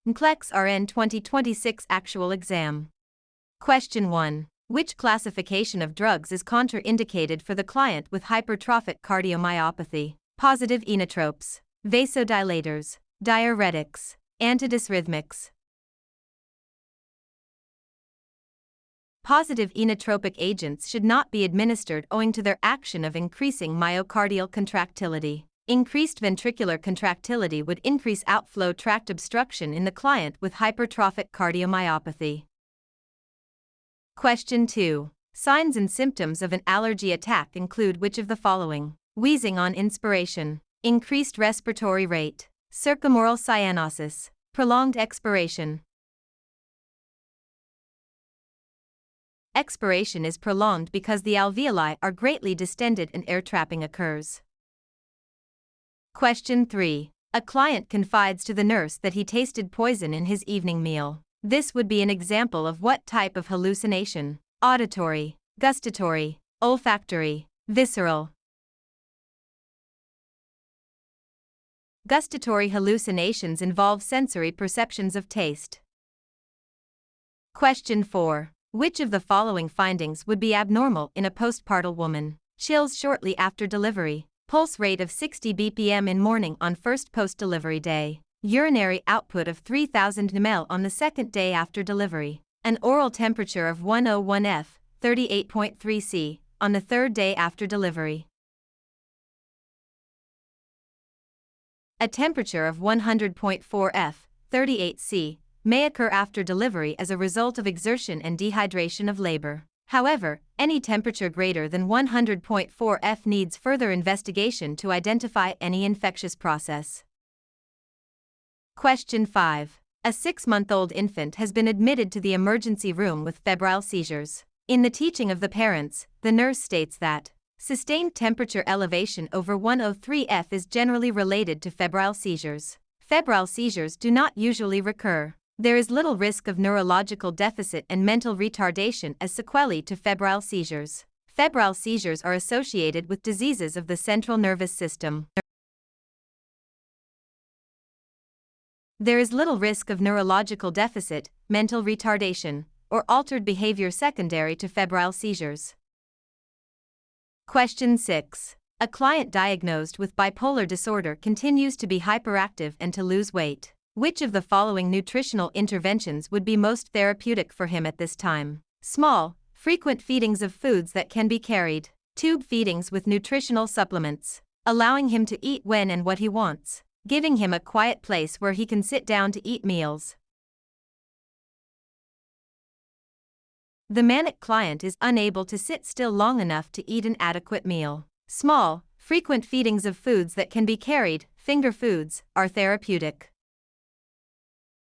NCLEX RN 2026 Actual Exam. Question 1. Which classification of drugs is contraindicated for the client with hypertrophic cardiomyopathy? Positive inotropes, vasodilators, diuretics, antidysrhythmics. Positive inotropic agents should not be administered owing to their action of increasing myocardial contractility. Increased ventricular contractility would increase outflow tract obstruction in the client with hypertrophic cardiomyopathy. Question 2. Signs and symptoms of an allergy attack include which of the following? Wheezing on inspiration, increased respiratory rate, circumoral cyanosis, prolonged expiration. Expiration is prolonged because the alveoli are greatly distended and air trapping occurs. Question 3. A client confides to the nurse that he tasted poison in his evening meal. This would be an example of what type of hallucination? Auditory, gustatory, olfactory, visceral. Gustatory hallucinations involve sensory perceptions of taste. Question 4. Which of the following findings would be abnormal in a postpartum woman? Chills shortly after delivery, pulse rate of 60 bpm in morning on first post-delivery day, urinary output of 3000 ml on the second day after delivery, an oral temperature of 101 F, 38.3 C, on the third day after delivery. A temperature of 100.4 F, 38 C, may occur after delivery as a result of exertion and dehydration of labor. However, any temperature greater than 100.4 F needs further investigation to identify any infectious process. Question 5. A 6-month-old infant has been admitted to the emergency room with febrile seizures. In the teaching of the parents, the nurse states that sustained temperature elevation over 103 F is generally related to febrile seizures. Febrile seizures do not usually recur. There is little risk of neurological deficit and mental retardation as sequelae to febrile seizures. Febrile seizures are associated with diseases of the central nervous system. There is little risk of neurological deficit, mental retardation, or altered behavior secondary to febrile seizures. Question 6. A client diagnosed with bipolar disorder continues to be hyperactive and to lose weight. Which of the following nutritional interventions would be most therapeutic for him at this time? Small, frequent feedings of foods that can be carried, tube feedings with nutritional supplements, allowing him to eat when and what he wants, giving him a quiet place where he can sit down to eat meals. The manic client is unable to sit still long enough to eat an adequate meal. Small, frequent feedings of foods that can be carried, finger foods, are therapeutic.